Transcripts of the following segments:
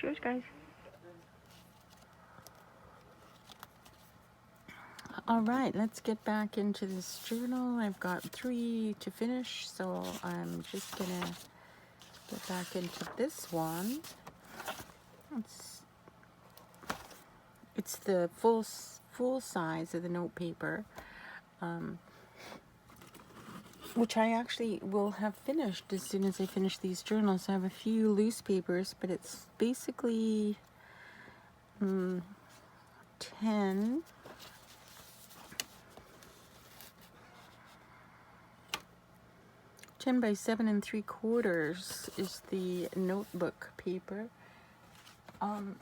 Cheers, guys. All right, let's get back into this journal. I've got 3 to finish, so I'm just gonna get back into this one. It's the full size of the note paper, which I actually will have finished as soon as I finish these journals. I have a few loose papers, but it's basically 10 by 7 3/4 is the notebook paper. And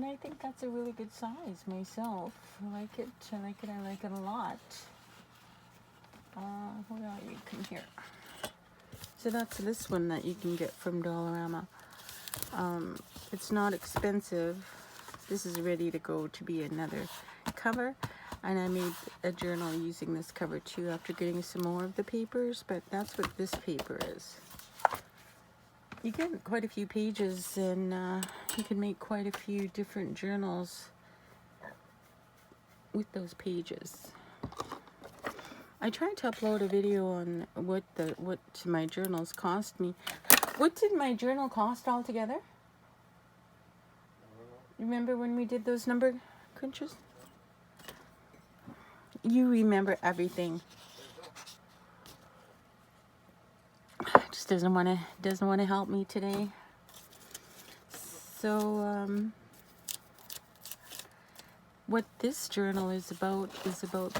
I think that's a really good size myself. I like it. I like it a lot. Where are you? Come here. So that's this one that you can get from Dollarama. It's not expensive. This is ready to go to be another cover. And I made a journal using this cover too after getting some more of the papers, but that's what this paper is. You get quite a few pages and you can make quite a few different journals with those pages. I tried to upload a video on what my journals cost me. What did my journal cost altogether? Remember when we did those number crunches? You remember everything. Just doesn't want to help me today. So what this journal is about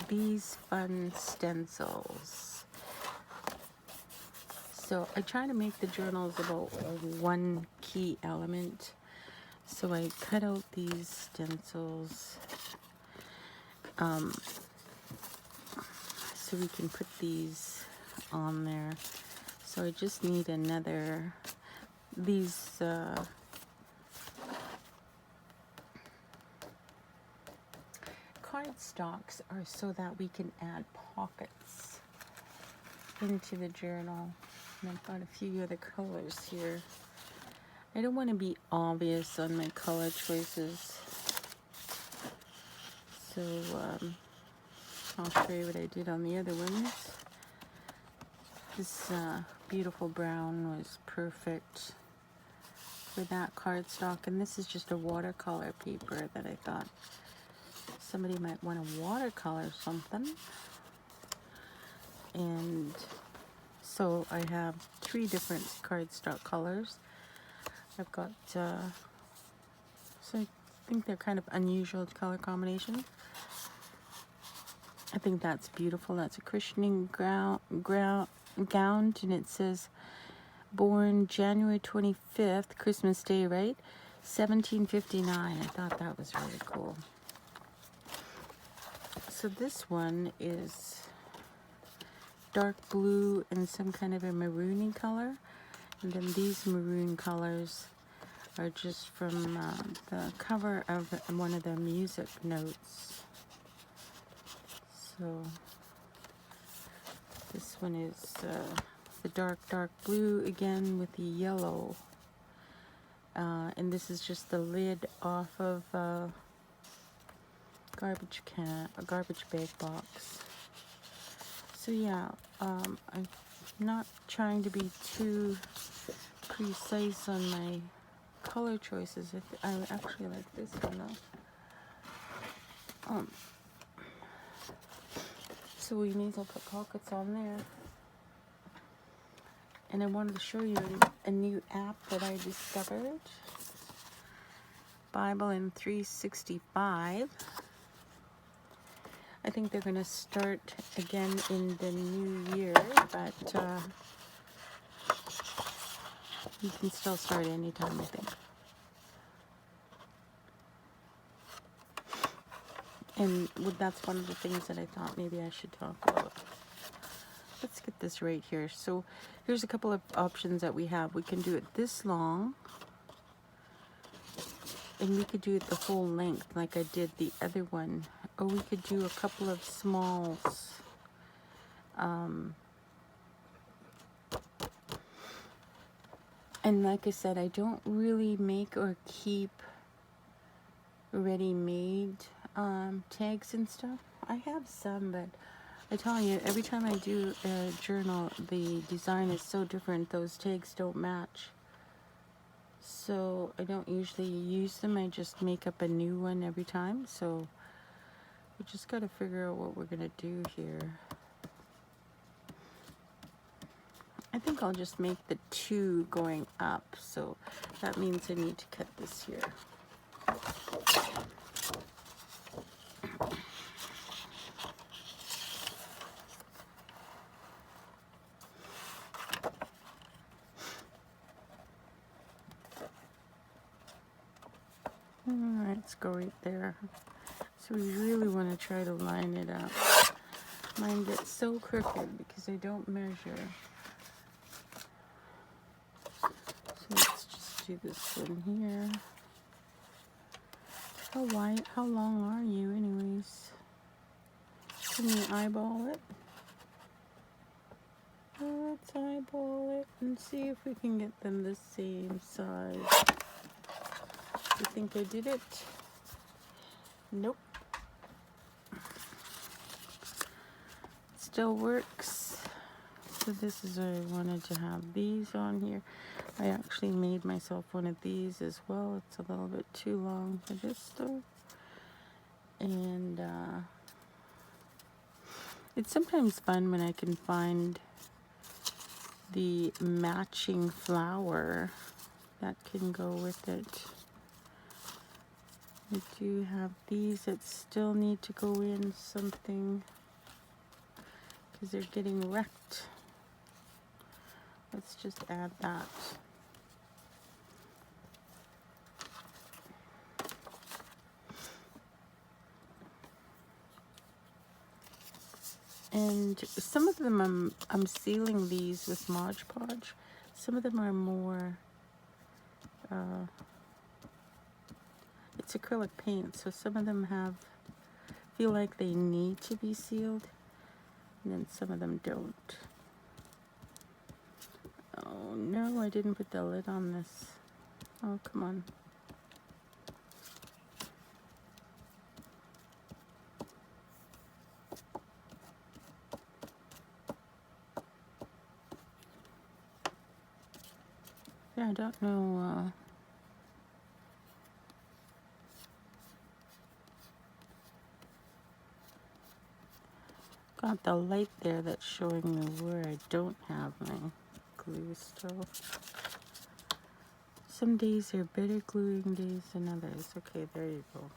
these fun stencils. So I try to make the journals about one key element. So I cut out these stencils so we can put these on there. So I just need another, these cardstocks are so that we can add pockets into the journal. And I've got a few other colors here. I don't want to be obvious on my color choices. So I'll show you what I did on the other ones. This beautiful brown was perfect for that cardstock, and this is just a watercolor paper that I thought somebody might want to watercolor something. And so I have 3 different cardstock colors. I've got so I think they're kind of unusual color combinations. I think that's beautiful. That's a christening gown, and it says born January 25th, Christmas Day, right? 1759. I thought that was really cool. So this one is dark blue and some kind of a maroony color. And then these maroon colors are just from the cover of one of the music notes. So this one is the dark blue again with the yellow. And this is just the lid off of a garbage bag box. So yeah, I'm not trying to be too precise on my color choices. I actually like this one though. So we need to put pockets on there. And I wanted to show you a new app that I discovered. Bible in 365. I think they're going to start again in the new year, but you can still start anytime, I think. And that's one of the things that I thought maybe I should talk about. Let's get this right here. So here's a couple of options that we have. We can do it this long, and we could do it the full length like I did the other one. Or we could do a couple of smalls. And like I said, I don't really make or keep ready-made tags and stuff. I have some, but I tell you, every time I do a journal, the design is so different, those tags don't match. So I don't usually use them, I just make up a new one every time. So we just got to figure out what we're going to do here. I think I'll just make the 2 going up, so that means I need to cut this here. Alright, let's go right there. So we really want to try to line it up. Mine gets so crooked because I don't measure. So let's just do this one here. How wide, how long are you anyways? Can you eyeball it? Let's eyeball it and see if we can get them the same size. You think I did it? Nope. Still works. So this is where I wanted to have these on here. I actually made myself one of these as well. It's a little bit too long for this though. And it's sometimes fun when I can find the matching flower that can go with it. I do have these that still need to go in something because they're getting wrecked. Let's just add that. And some of them I'm sealing these with Mod Podge. Some of them are more it's acrylic paint, so some of them feel like they need to be sealed, and then some of them don't. Oh no, I didn't put the lid on this. Oh, come on. Yeah, I don't know. Got the light there that's showing me where I don't have my glue still. Some days are better gluing days than others. Okay, there you go.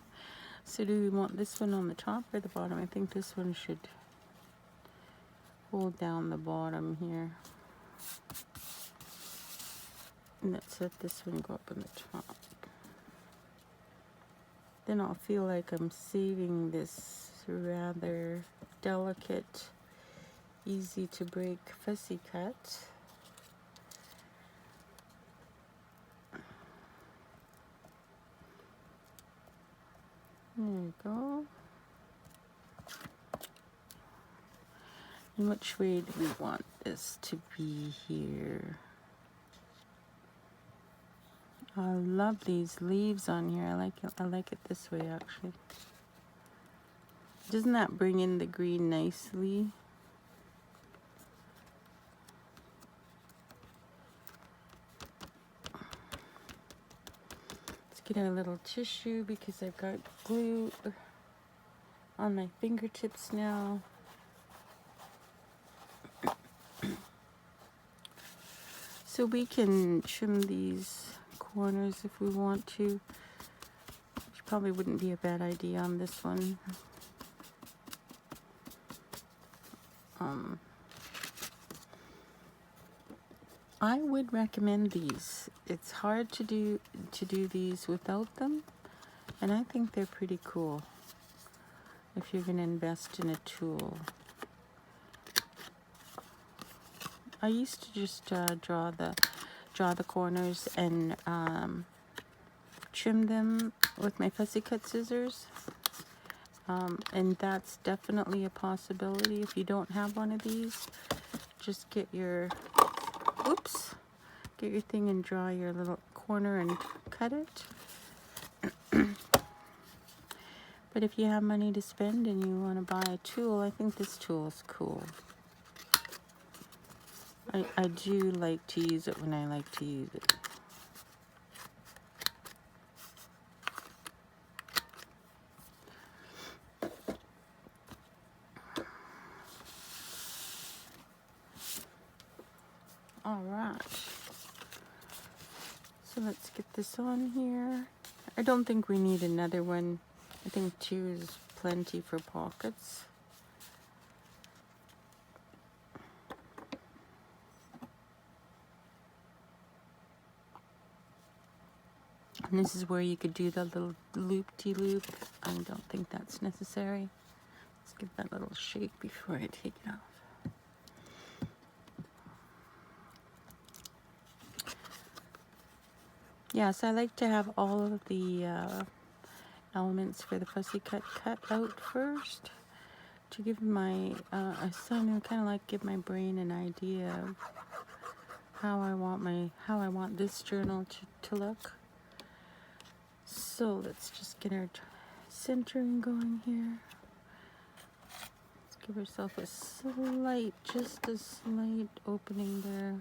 So do we want this one on the top or the bottom? I think this one should hold down the bottom here. And let's let this one go up on the top. Then I'll feel like I'm saving this rather delicate, easy to break fussy cut. There you go. And which way do we want this to be here? I love these leaves on here. I like it this way actually. Doesn't that bring in the green nicely? Let's get our little tissue because I've got glue on my fingertips now. So we can trim these corners if we want to, which probably wouldn't be a bad idea on this one. I would recommend these. It's hard to do these without them, and I think they're pretty cool if you're going to invest in a tool. I used to just draw the corners and trim them with my fussy cut scissors, and that's definitely a possibility. If you don't have one of these, just get your get your thing and draw your little corner and cut it. But if you have money to spend and you want to buy a tool, I think this tool is cool. I do like to use it when I like to use it. All right. So let's get this on here. I don't think we need another one. I think 2 is plenty for pockets. And this is where you could do the little loop-de-loop. I don't think that's necessary. Let's give that a little shake before I take it off. Yes, I like to have all of the elements for the fussy cut out first to give my kind of like give my brain an idea of how I want this journal to look. So let's just get our centering going here. Let's give ourselves a slight, just a slight opening there.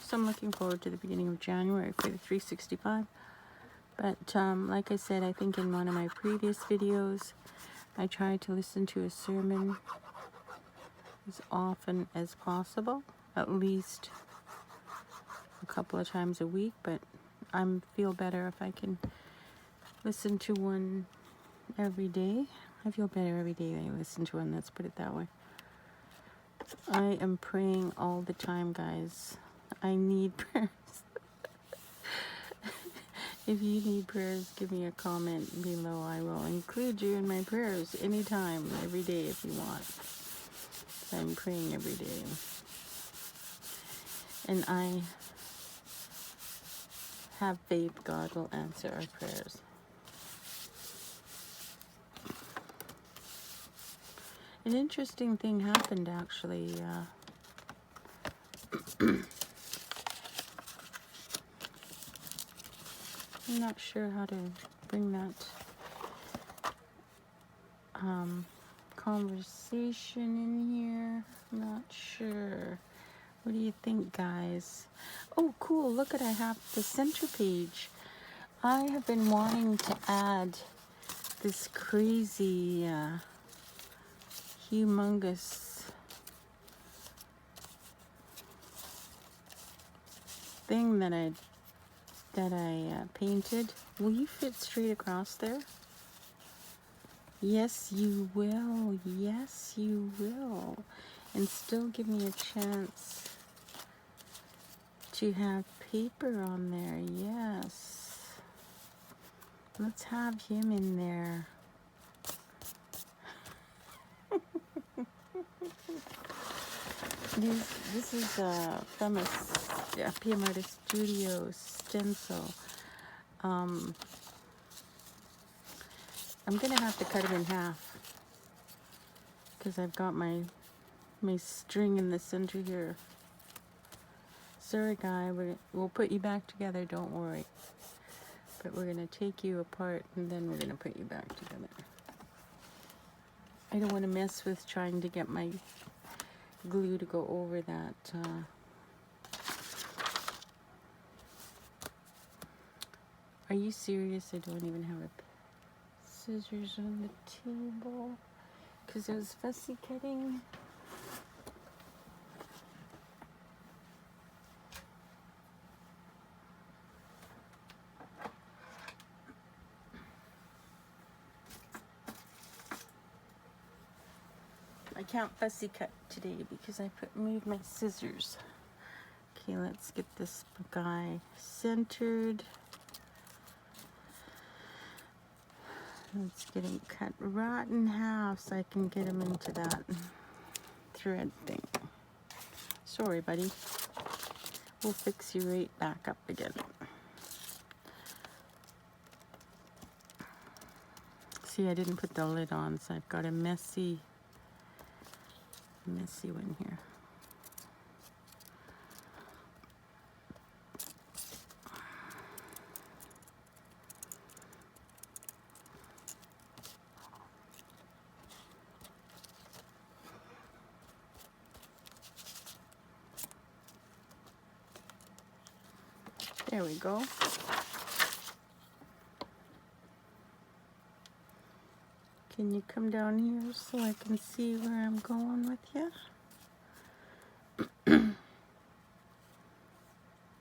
So I'm looking forward to the beginning of January for the 365. But like I said, I think in one of my previous videos, I try to listen to a sermon as often as possible, at least a couple of times a week, but I feel better if I can listen to one every day. I feel better every day I listen to one, let's put it that way. I am praying all the time, guys. I need prayers. If you need prayers, give me a comment below. I will include you in my prayers anytime, every day if you want. I'm praying every day. And I have faith God will answer our prayers. An interesting thing happened actually. I'm not sure how to bring that conversation in here. I'm not sure. What do you think, guys? Oh, cool. Look at, I have the center page. I have been wanting to add this crazy, humongous thing that I painted. Will you fit straight across there? Yes, you will. Yes, you will. And still give me a chance to have paper on there. Yes. Let's have him in there. This is from a PM Artist Studio stencil. I'm gonna have to cut it in half because I've got my string in the center here. Sorry, guy. We'll put you back together. Don't worry. But we're gonna take you apart and then we're gonna put you back together. I don't want to mess with trying to get my glue to go over that. Are you serious? I don't even have scissors on the table because I was fussy cutting. I can't fussy cut today because I moved my scissors. Okay, let's get this guy centered. Let's get him cut right in half so I can get him into that thread thing. Sorry, buddy. We'll fix you right back up again. See, I didn't put the lid on, so I've got a messy one here. There we go. Can you come down here so I can see where I'm going with you?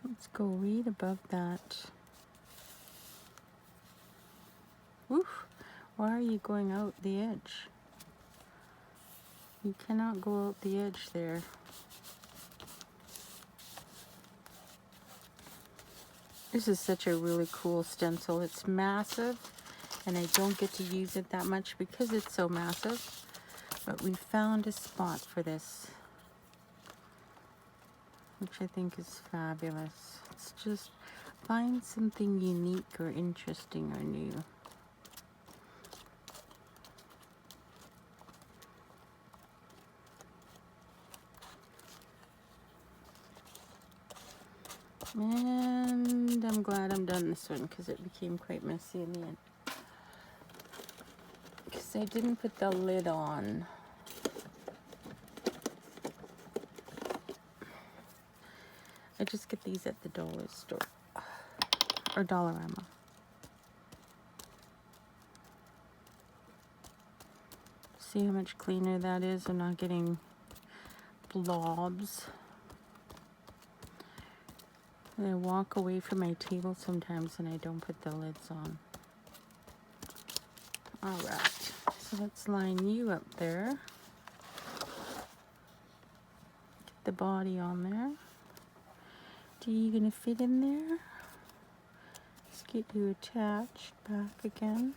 Let's go right above that. Oof, why are you going out the edge? You cannot go out the edge there. This is such a really cool stencil. It's massive, and I don't get to use it that much because it's so massive. But we found a spot for this, which I think is fabulous. It's just find something unique or interesting or new. And I'm glad I'm done this one because it became quite messy in the end. Because I didn't put the lid on. I just get these at the dollar store or Dollarama. See how much cleaner that is? I'm not getting blobs. I walk away from my table sometimes and I don't put the lids on. Alright, so let's line you up there. Get the body on there. Are you gonna fit in there? Let's get you attached back again.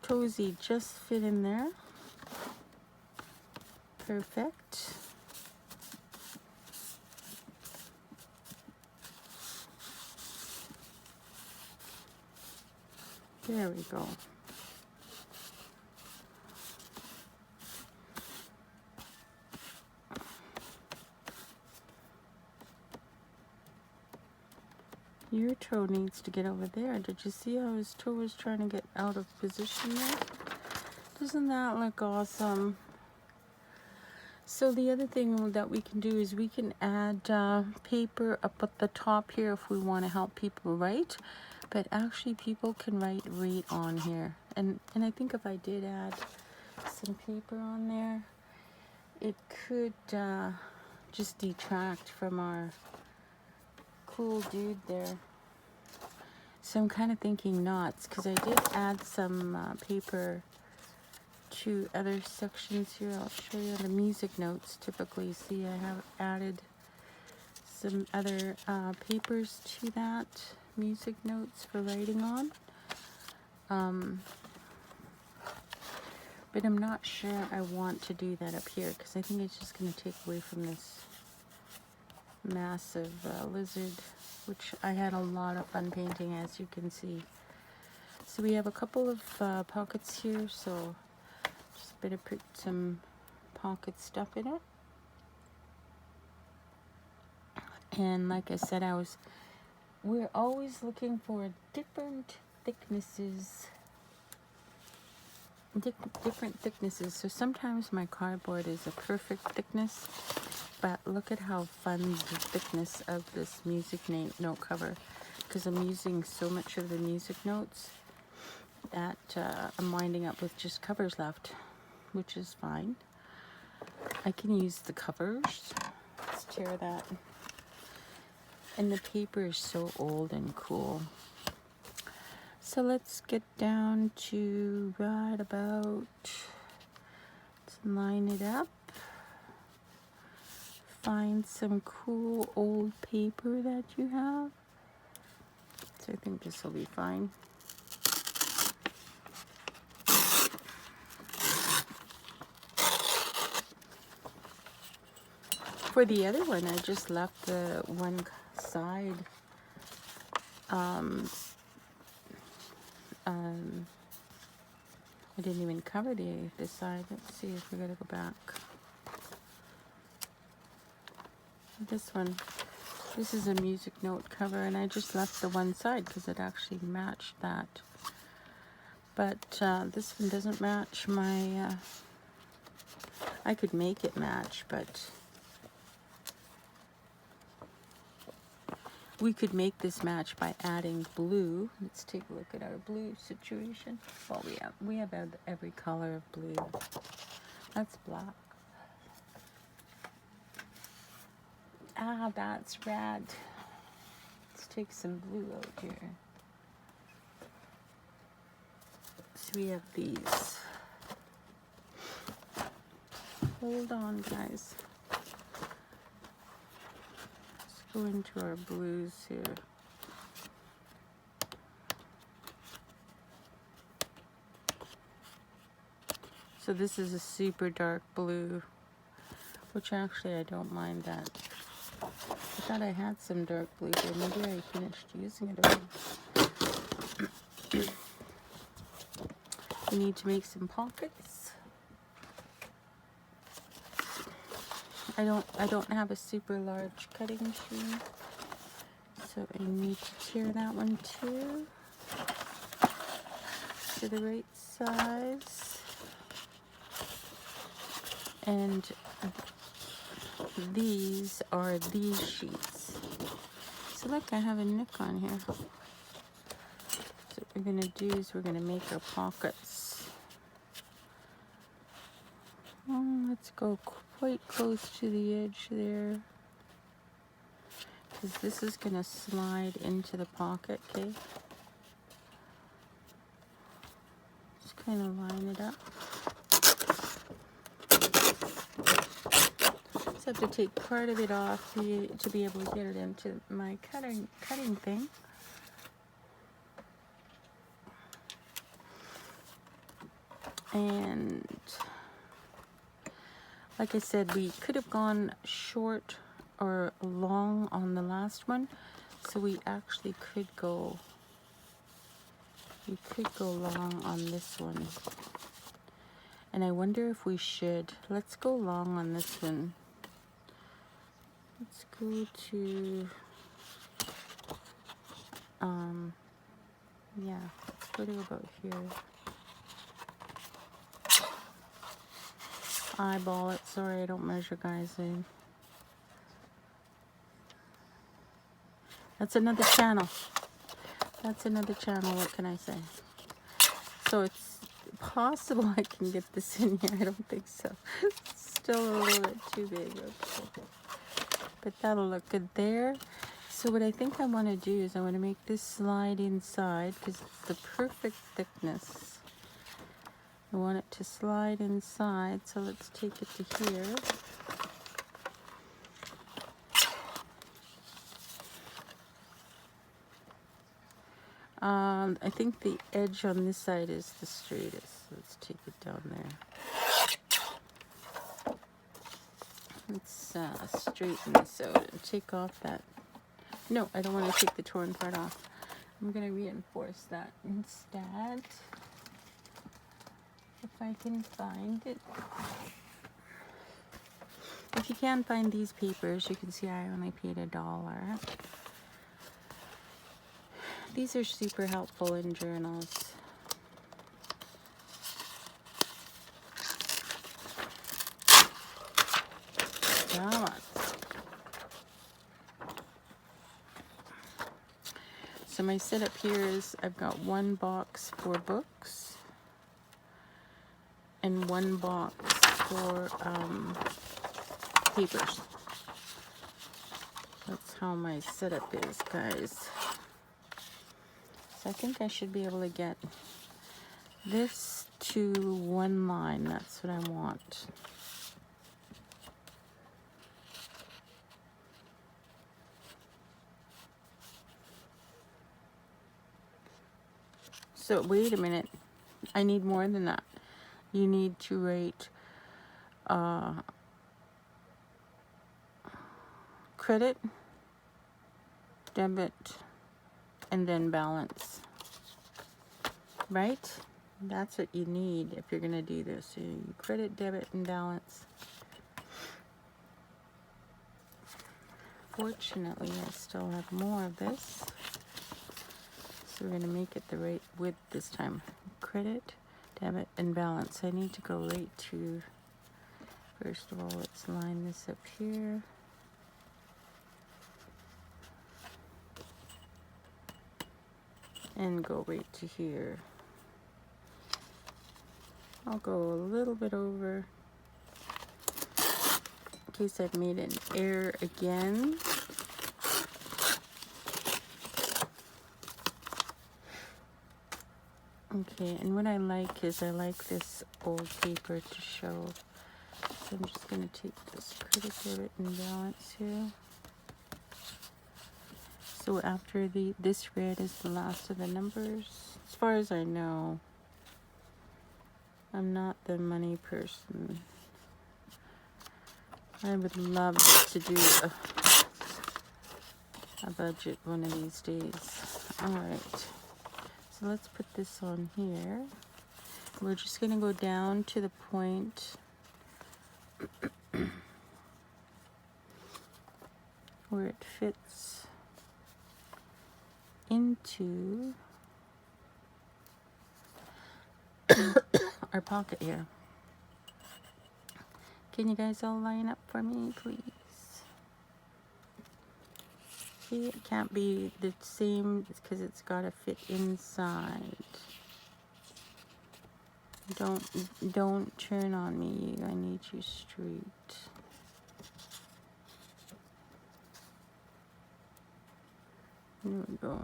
Toesy just fit in there. Perfect. There we go. Your toe needs to get over there. Did you see how his toe was trying to get out of position there? Doesn't that look awesome? So the other thing that we can do is we can add paper up at the top here if we want to help people write. But actually people can write right on here. And I think if I did add some paper on there, it could just detract from our cool dude there. So I'm kind of thinking knots, because I did add some paper to other sections here. I'll show you the music notes. Typically, see, I have added some other papers to that music notes for writing on. But I'm not sure I want to do that up here because I think it's just going to take away from this massive lizard, which I had a lot of fun painting, as you can see. So we have a couple of pockets here, so just better put some pocket stuff in it. And like I said, we're always looking for different thicknesses. Different thicknesses. So sometimes my cardboard is a perfect thickness, but look at how fun the thickness of this music note cover, because I'm using so much of the music notes that I'm winding up with just covers left, which is fine. I can use the covers. Let's tear that. And the paper is so old and cool. So let's get down to right about, let's line it up. Find some cool old paper that you have. So I think this will be fine. For the other one, I just left the one side Um, um, I didn't even cover this side. Let's see if we're gonna go back. This one, this is a music note cover, and I just left the one side because it actually matched that. But this one doesn't match my, I could make it match, but we could make this match by adding blue. Let's take a look at our blue situation. Well, we have every color of blue. That's black. Ah, that's red. Let's take some blue out here. So we have these. Hold on, guys. Let's go into our blues here. So this is a super dark blue, which actually I don't mind that. I thought I had some dark blue here. Maybe I finished using it already. We need to make some pockets. I don't have a super large cutting machine, so I need to tear that one too to the right size. And these are these sheets. So look, I have a nook on here. So what we're gonna do is we're gonna make our pockets. Let's go quite close to the edge there, because this is gonna slide into the pocket, okay? Just kind of line it up. Just have to take part of it off to be able to get it into my cutting thing. And like I said, we could have gone short or long on the last one, so we actually could go long on this one. And I wonder if we should. Let's go long on this one. Let's go to yeah, let's go to about here. Eyeball it. Sorry, I don't measure, guys. That's another channel. That's another channel. What can I say? So it's possible I can get this in here. I don't think so. It's still a little bit too big. Okay. But that'll look good there. So what I think I want to do is I want to make this slide inside because it's the perfect thickness. I want it to slide inside, so let's take it to here. I think the edge on this side is the straightest. Let's take it down there. Let's straighten this out and take off that. No, I don't want to take the torn part off. I'm going to reinforce that instead. If I can find it. If you can find these papers, you can see I only paid $1. These are super helpful in journals. Come on. So my setup here is I've got one box for books and one box for papers. That's how my setup is, guys. So I think I should be able to get this to one line. That's what I want. So wait a minute. I need more than that. You need to write credit, debit, and then balance. Right? That's what you need if you're going to do this. So you credit, debit, and balance. Fortunately, I still have more of this. So we're going to make it the right width this time. Credit, debit, and balance. I need to go right to, first of all, let's line this up here. And go right to here. I'll go a little bit over in case I've made an error again. Okay, and what I like is I like this old paper to show. So I'm just going to take this credit, debit, and balance here. So after this red is the last of the numbers. As far as I know, I'm not the money person. I would love to do a budget one of these days. Alright, so let's put this on here. We're just going to go down to the point where it fits into our pocket here. Can you guys all line up for me, please? See, it can't be the same because it's got to fit inside. Don't turn on me. I need you straight. There we go.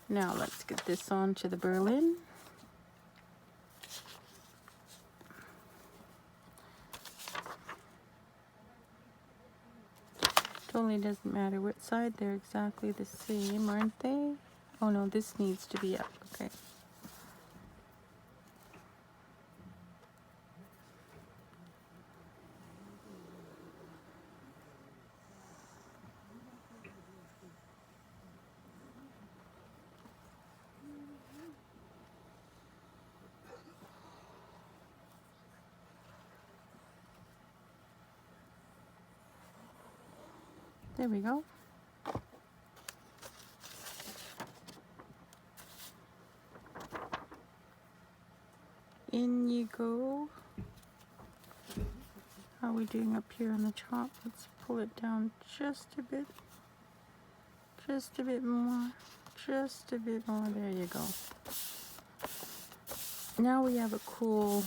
Now let's get this on to the Berlin. Totally doesn't matter what side, they're exactly the same, aren't they? Oh no, this needs to be up. Okay. There we go. In you go. How are we doing up here on the top? Let's pull it down just a bit. Just a bit more. Just a bit more. There you go. Now we have a cool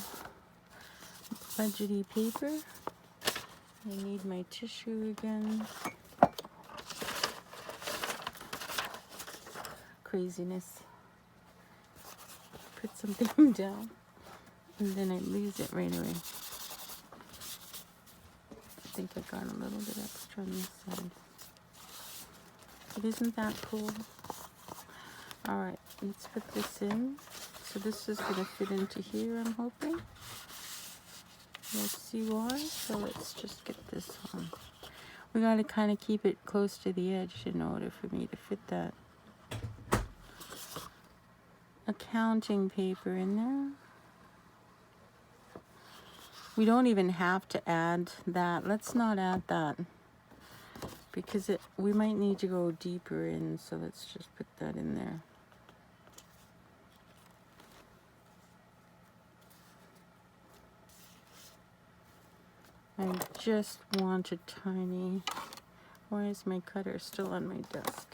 budgety paper. I need my tissue again. Craziness. Put something down and then I lose it right away. I think I got a little bit extra on this side. But isn't that cool? Alright, let's put this in. So this is going to fit into here, I'm hoping. Let's see why. So let's just get this on. We got to kind of keep it close to the edge in order for me to fit that accounting paper in there. We don't even have to add that. Let's not add that because we might need to go deeper in, so let's just put that in there. I just want a tiny... Why is my cutter still on my desk?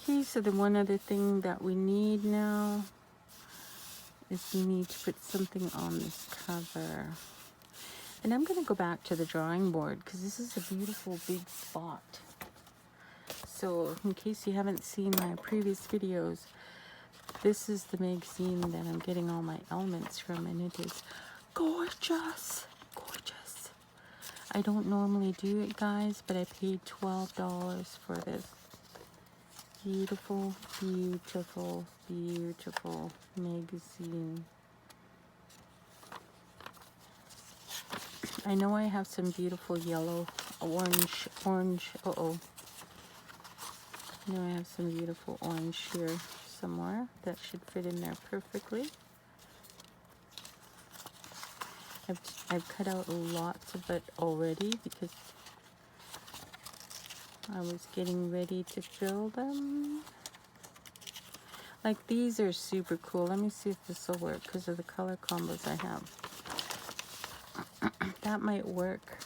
Okay, so the one other thing that we need now is we need to put something on this cover. And I'm going to go back to the drawing board because this is a beautiful big spot. So in case you haven't seen my previous videos, this is the magazine that I'm getting all my elements from, and it is gorgeous. Gorgeous. I don't normally do it, guys, but I paid $12 for this beautiful, beautiful, beautiful magazine. I know I have some beautiful yellow, orange, uh-oh. I know I have some beautiful orange here somewhere that should fit in there perfectly. I've cut out lots of it already because I was getting ready to fill them. Like, these are super cool. Let me see if this will work because of the color combos I have. That might work.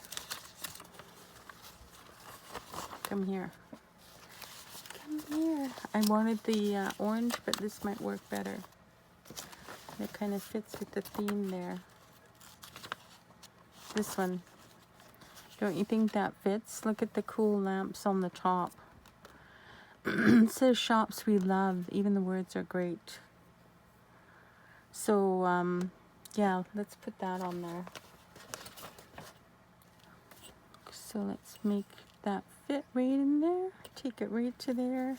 Come here. Come here. I wanted the orange, but this might work better. It kind of fits with the theme there. This one. Don't you think that fits? Look at the cool lamps on the top. It says shops we love. Even the words are great. So, yeah, let's put that on there. So let's make that fit right in there. Take it right to there.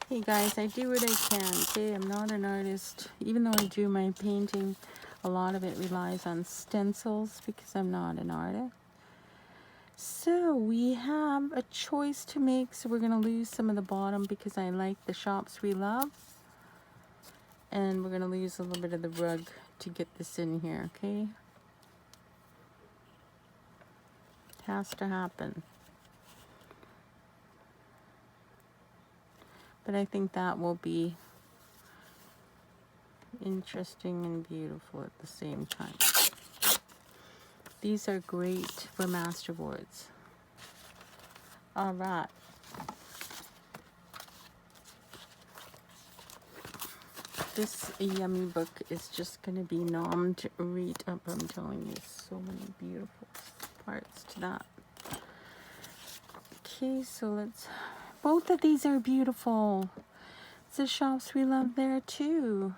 Hey guys, I do what I can, okay? I'm not an artist. Even though I do my painting, a lot of it relies on stencils because I'm not an artist. So we have a choice to make. So we're going to lose some of the bottom because I like the shops we love. And we're going to lose a little bit of the rug to get this in here, okay? It has to happen. But I think that will be interesting and beautiful at the same time. These are great for masterboards. All right. This yummy book is just going to be nom to read up. I'm telling you, so many beautiful parts to that. Okay, so let's... Both of these are beautiful. It's the shops we love there too.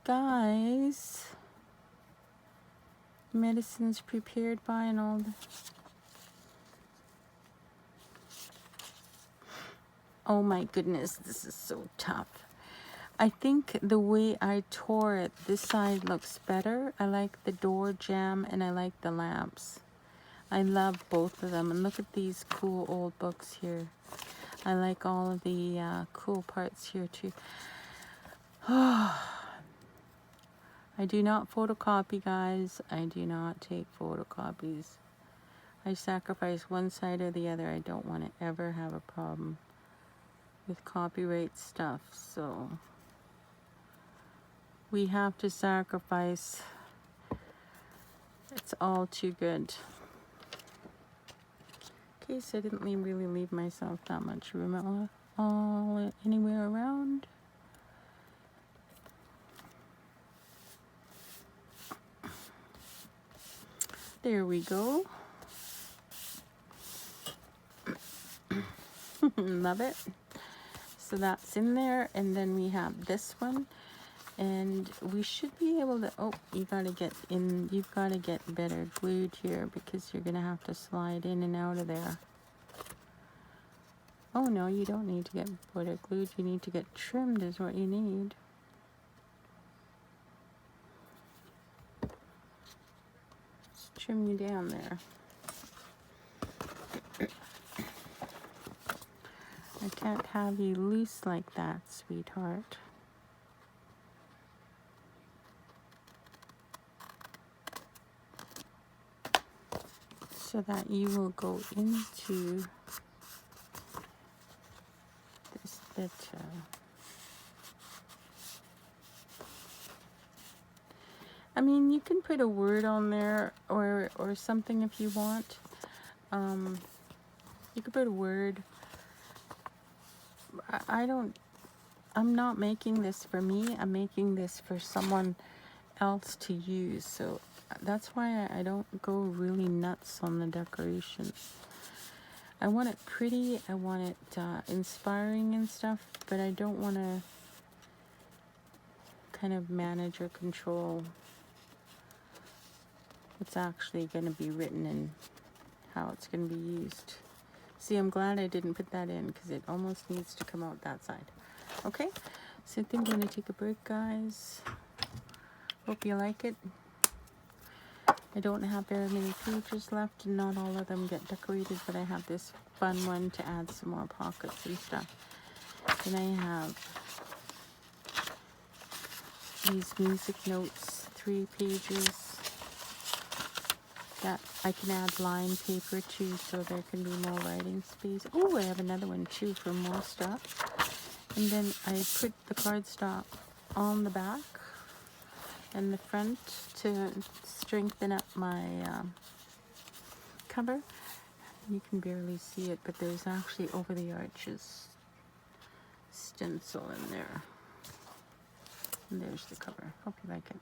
Guys. Medicines prepared by and all the... Oh my goodness, this is so tough. I think the way I tore it, this side looks better. I like the door jamb and I like the lamps. I love both of them. And look at these cool old books here. I like all of the cool parts here too. I do not photocopy, guys. I do not take photocopies. I sacrifice one side or the other. I don't want to ever have a problem with copyright stuff. So we have to sacrifice. It's all too good. Okay, so I didn't really leave myself that much room all anywhere around. There we go. Love it. So that's in there, and then we have this one, and we should be able to... Oh, you've got to get better glued here because you're gonna have to slide in and out of there. Oh no, you don't need to get better glued. You need to get trimmed is what you need. Trim you down there. I can't have you loose like that, sweetheart. So that you will go into this bit. I mean, you can put a word on there or something if you want. You could put a word. I'm not making this for me. I'm making this for someone else to use. So that's why I don't go really nuts on the decorations. I want it pretty. I want it inspiring and stuff, but I don't want to kind of manage or control what's actually going to be written and how it's going to be used. See, I'm glad I didn't put that in because it almost needs to come out that side. Okay, so I think I'm going to take a break, guys. Hope you like it. I don't have very many pages left, and not all of them get decorated, but I have this fun one to add some more pockets and stuff. Then I have these music notes, 3 pages that I can add line paper to, so there can be more writing space. Oh, I have another one too for more stuff. And then I put the cardstock on the back and the front to strengthen up my cover. You can barely see it, but there's actually over the arches stencil in there. And there's the cover. Hope you like it.